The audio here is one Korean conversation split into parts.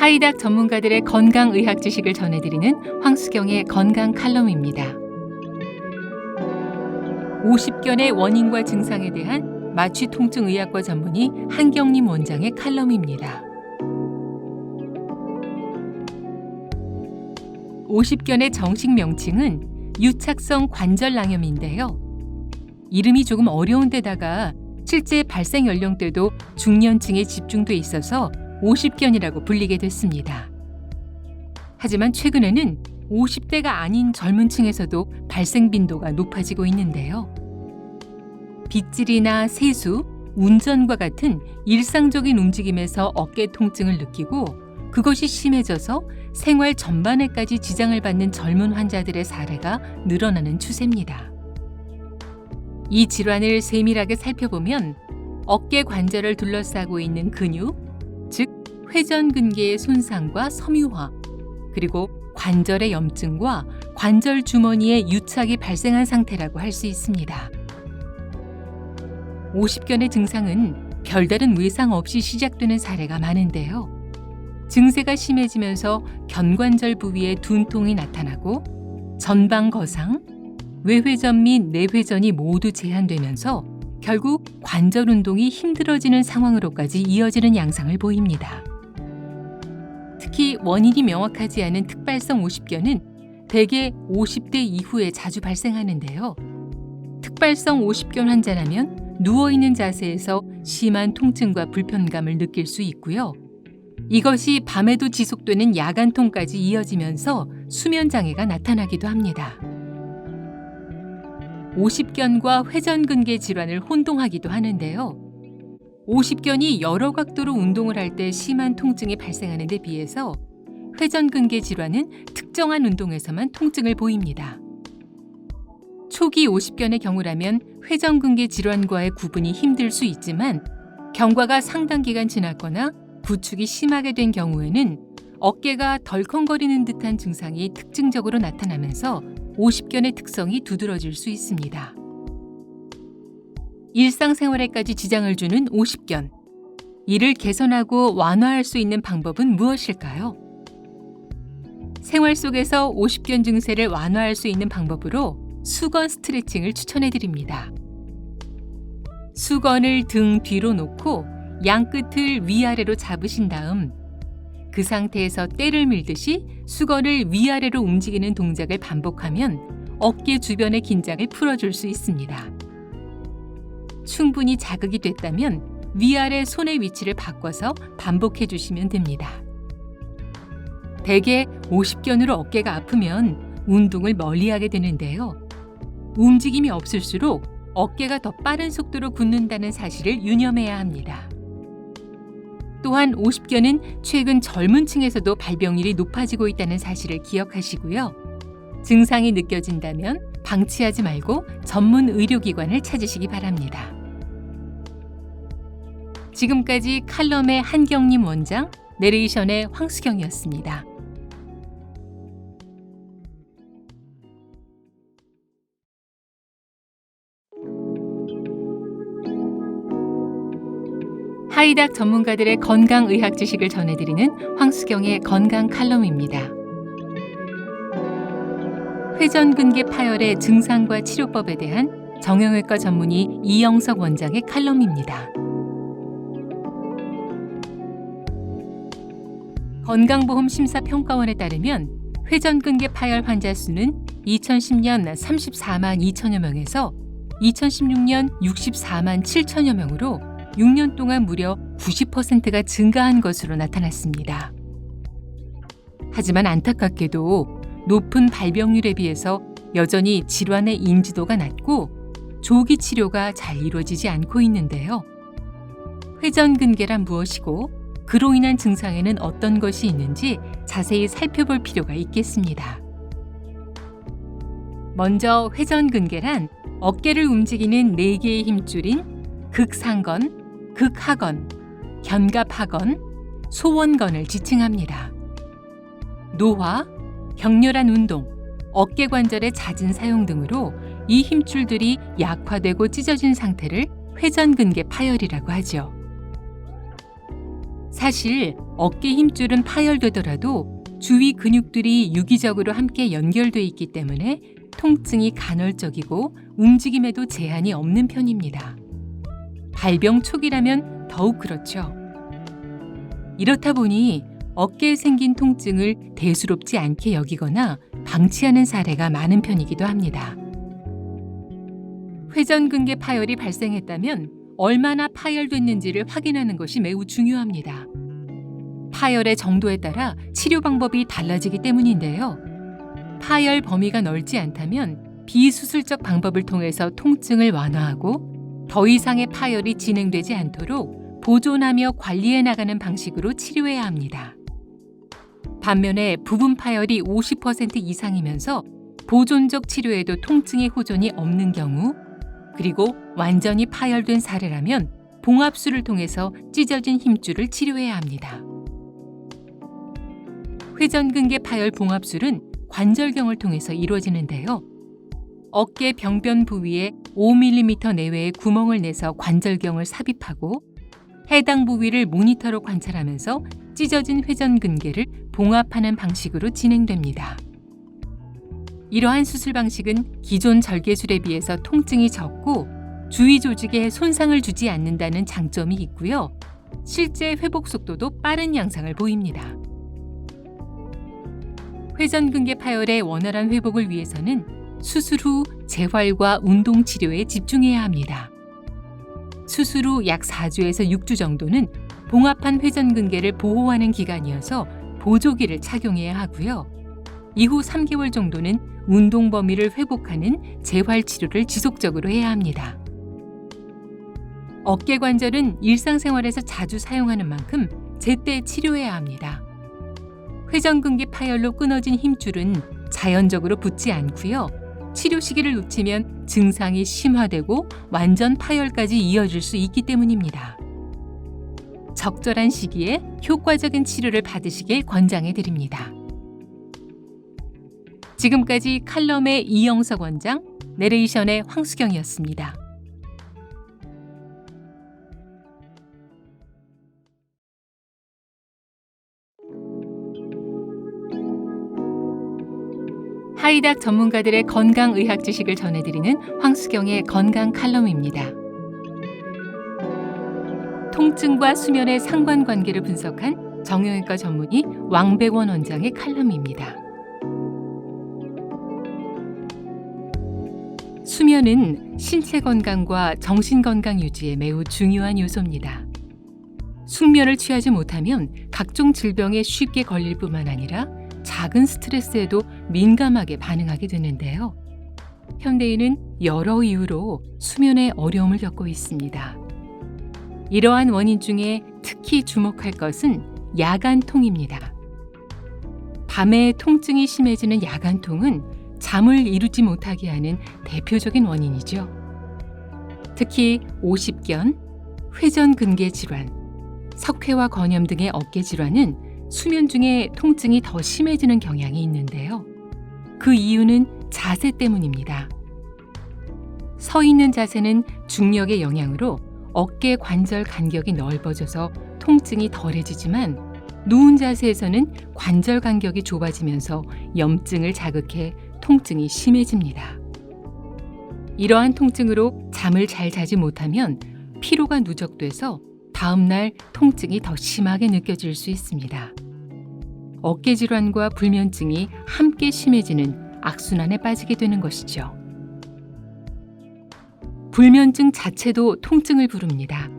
하이닥 전문가들의 건강의학 지식을 전해드리는 황수경의 건강 칼럼입니다. 50견의 원인과 증상에 대한 마취통증의학과 전문의 한경림 원장의 칼럼입니다. 50견의 정식 명칭은 유착성 관절낭염인데요. 이름이 조금 어려운 데다가 실제 발생 연령대도 중년층에 집중돼 있어서 50견이라고 불리게 됐습니다. 하지만 최근에는 50대가 아닌 젊은 층에서도 발생 빈도가 높아지고 있는데요. 빗질이나 세수, 운전과 같은 일상적인 움직임에서 어깨 통증을 느끼고 그것이 심해져서 생활 전반에까지 지장을 받는 젊은 환자들의 사례가 늘어나는 추세입니다. 이 질환을 세밀하게 살펴보면 어깨 관절을 둘러싸고 있는 근육, 즉 회전근개의 손상과 섬유화, 그리고 관절의 염증과 관절 주머니의 유착이 발생한 상태라고 할 수 있습니다. 50견의 증상은 별다른 외상 없이 시작되는 사례가 많은데요. 증세가 심해지면서 견관절 부위에 둔통이 나타나고 전방 거상, 외회전 및 내회전이 모두 제한되면서 결국 관절 운동이 힘들어지는 상황으로까지 이어지는 양상을 보입니다. 특히 원인이 명확하지 않은 특발성 50견은 대개 50대 이후에 자주 발생하는데요. 특발성 50견 환자라면 누워있는 자세에서 심한 통증과 불편감을 느낄 수 있고요. 이것이 밤에도 지속되는 야간통까지 이어지면서 수면장애가 나타나기도 합니다. 50견과 회전근개 질환을 혼동하기도 하는데요. 50견이 여러 각도로 운동을 할 때 심한 통증이 발생하는 데 비해서 회전근개 질환은 특정한 운동에서만 통증을 보입니다. 초기 50견의 경우라면 회전근개 질환과의 구분이 힘들 수 있지만 경과가 상당 기간 지났거나 부축이 심하게 된 경우에는 어깨가 덜컹거리는 듯한 증상이 특징적으로 나타나면서 50견의 특성이 두드러질 수 있습니다. 일상생활에까지 지장을 주는 50견. 이를 개선하고 완화할 수 있는 방법은 무엇일까요? 생활 속에서 50견 증세를 완화할 수 있는 방법으로 수건 스트레칭을 추천해 드립니다. 수건을 등 뒤로 놓고 양 끝을 위아래로 잡으신 다음 그 상태에서 때를 밀듯이 수건을 위아래로 움직이는 동작을 반복하면 어깨 주변의 긴장을 풀어줄 수 있습니다. 충분히 자극이 됐다면 위아래 손의 위치를 바꿔서 반복해 주시면 됩니다. 대개 50견으로 어깨가 아프면 운동을 멀리하게 되는데요. 움직임이 없을수록 어깨가 더 빠른 속도로 굳는다는 사실을 유념해야 합니다. 또한 50견은 최근 젊은 층에서도 발병률이 높아지고 있다는 사실을 기억하시고요. 증상이 느껴진다면 방치하지 말고 전문 의료기관을 찾으시기 바랍니다. 지금까지 칼럼의 한경림 원장, 내레이션의 황수경이었습니다. 하이닥 전문가들의 건강의학 지식을 전해드리는 황수경의 건강 칼럼입니다. 회전근개 파열의 증상과 치료법에 대한 정형외과 전문의 이영석 원장의 칼럼입니다. 건강보험심사평가원에 따르면 회전근개 파열 환자 수는 2010년 34만 2천여 명에서 2016년 64만 7천여 명으로 6년 동안 무려 90%가 증가한 것으로 나타났습니다. 하지만 안타깝게도 높은 발병률에 비해서 여전히 질환의 인지도가 낮고 조기 치료가 잘 이루어지지 않고 있는데요. 회전근개란 무엇이고 그로 인한 증상에는 어떤 것이 있는지 자세히 살펴볼 필요가 있겠습니다. 먼저 회전근개란 어깨를 움직이는 4개의 힘줄인 극상건, 극하건, 견갑하건, 소원건을 지칭합니다. 노화, 격렬한 운동, 어깨 관절의 잦은 사용 등으로 이 힘줄들이 약화되고 찢어진 상태를 회전근개 파열이라고 하죠. 사실 어깨 힘줄은 파열되더라도 주위 근육들이 유기적으로 함께 연결돼 있기 때문에 통증이 간헐적이고 움직임에도 제한이 없는 편입니다. 발병 초기라면 더욱 그렇죠. 이렇다 보니 어깨에 생긴 통증을 대수롭지 않게 여기거나 방치하는 사례가 많은 편이기도 합니다. 회전근개 파열이 발생했다면 얼마나 파열됐는지를 확인하는 것이 매우 중요합니다. 파열의 정도에 따라 치료 방법이 달라지기 때문인데요. 파열 범위가 넓지 않다면 비수술적 방법을 통해서 통증을 완화하고 더 이상의 파열이 진행되지 않도록 보존하며 관리해 나가는 방식으로 치료해야 합니다. 반면에 부분 파열이 50% 이상이면서 보존적 치료에도 통증의 호전이 없는 경우, 그리고 완전히 파열된 사례라면 봉합술을 통해서 찢어진 힘줄을 치료해야 합니다. 회전근개 파열 봉합술은 관절경을 통해서 이루어지는데요. 어깨 병변 부위에 5mm 내외의 구멍을 내서 관절경을 삽입하고 해당 부위를 모니터로 관찰하면서 찢어진 회전근개를 봉합하는 방식으로 진행됩니다. 이러한 수술 방식은 기존 절개술에 비해서 통증이 적고 주위 조직에 손상을 주지 않는다는 장점이 있고요. 실제 회복 속도도 빠른 양상을 보입니다. 회전근개 파열의 원활한 회복을 위해서는 수술 후 재활과 운동 치료에 집중해야 합니다. 수술 후 약 4주에서 6주 정도는 봉합한 회전근개를 보호하는 기간이어서 보조기를 착용해야 하고요. 이후 3개월 정도는 운동 범위를 회복하는 재활 치료를 지속적으로 해야 합니다. 어깨 관절은 일상생활에서 자주 사용하는 만큼 제때 치료해야 합니다. 회전근개 파열로 끊어진 힘줄은 자연적으로 붙지 않고요. 치료 시기를 놓치면 증상이 심화되고 완전 파열까지 이어질 수 있기 때문입니다. 적절한 시기에 효과적인 치료를 받으시길 권장해 드립니다. 지금까지 칼럼의 이영석 원장, 내레이션의 황수경이었습니다. 하이닥 전문가들의 건강의학 지식을 전해드리는 황수경의 건강 칼럼입니다. 통증과 수면의 상관관계를 분석한 정형외과 전문의 왕백원 원장의 칼럼입니다. 수면은 신체 건강과 정신 건강 유지에 매우 중요한 요소입니다. 숙면을 취하지 못하면 각종 질병에 쉽게 걸릴 뿐만 아니라 작은 스트레스에도 민감하게 반응하게 되는데요. 현대인은 여러 이유로 수면에 어려움을 겪고 있습니다. 이러한 원인 중에 특히 주목할 것은 야간통입니다. 밤에 통증이 심해지는 야간통은 잠을 이루지 못하게 하는 대표적인 원인이죠. 특히 오십견, 회전근개 질환, 석회화 건염 등의 어깨 질환은 수면 중에 통증이 더 심해지는 경향이 있는데요. 그 이유는 자세 때문입니다. 서 있는 자세는 중력의 영향으로 어깨 관절 간격이 넓어져서 통증이 덜해지지만 누운 자세에서는 관절 간격이 좁아지면서 염증을 자극해 통증이 심해집니다. 이러한 통증으로 잠을 잘 자지 못하면 피로가 누적돼서 다음날 통증이 더 심하게 느껴질 수 있습니다. 어깨 질환과 불면증이 함께 심해지는 악순환에 빠지게 되는 것이죠. 불면증 자체도 통증을 부릅니다.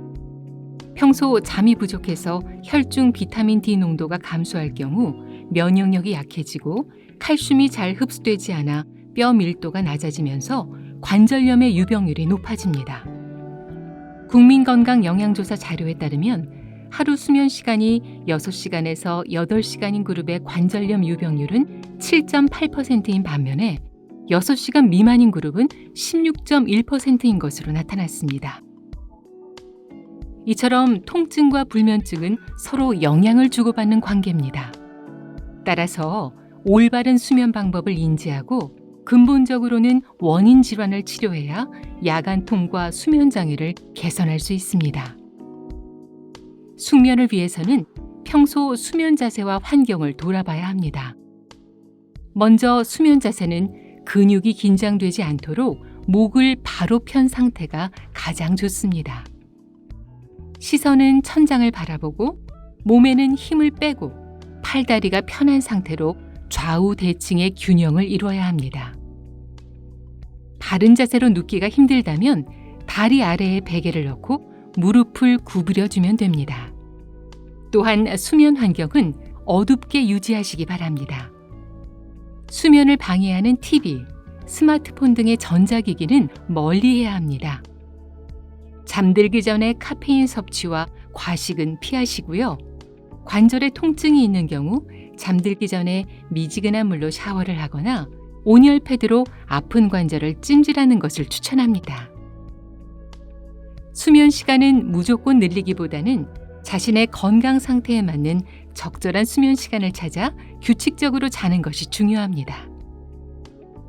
평소 잠이 부족해서 혈중 비타민 D 농도가 감소할 경우 면역력이 약해지고 칼슘이 잘 흡수되지 않아 뼈 밀도가 낮아지면서 관절염의 유병률이 높아집니다. 국민건강영양조사 자료에 따르면 하루 수면 시간이 6시간에서 8시간인 그룹의 관절염 유병률은 7.8%인 반면에 6시간 미만인 그룹은 16.1%인 것으로 나타났습니다. 이처럼 통증과 불면증은 서로 영향을 주고받는 관계입니다. 따라서 올바른 수면 방법을 인지하고 근본적으로는 원인 질환을 치료해야 야간통과 수면 장애를 개선할 수 있습니다. 숙면을 위해서는 평소 수면 자세와 환경을 돌아봐야 합니다. 먼저 수면 자세는 근육이 긴장되지 않도록 목을 바로 편 상태가 가장 좋습니다. 시선은 천장을 바라보고 몸에는 힘을 빼고 팔다리가 편한 상태로 좌우 대칭의 균형을 이루어야 합니다. 바른 자세로 눕기가 힘들다면 다리 아래에 베개를 넣고 무릎을 구부려주면 됩니다. 또한 수면 환경은 어둡게 유지하시기 바랍니다. 수면을 방해하는 TV, 스마트폰 등의 전자기기는 멀리해야 합니다. 잠들기 전에 카페인 섭취와 과식은 피하시고요. 관절에 통증이 있는 경우 잠들기 전에 미지근한 물로 샤워를 하거나 온열 패드로 아픈 관절을 찜질하는 것을 추천합니다. 수면 시간은 무조건 늘리기보다는 자신의 건강 상태에 맞는 적절한 수면 시간을 찾아 규칙적으로 자는 것이 중요합니다.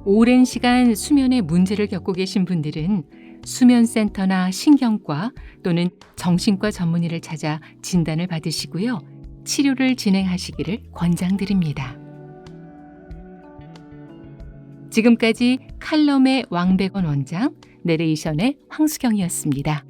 오랜 시간 수면에 문제를 겪고 계신 분들은 수면센터나 신경과 또는 정신과 전문의를 찾아 진단을 받으시고요. 치료를 진행하시기를 권장드립니다. 지금까지 칼럼의 왕백원 원장, 내레이션의 황수경이었습니다.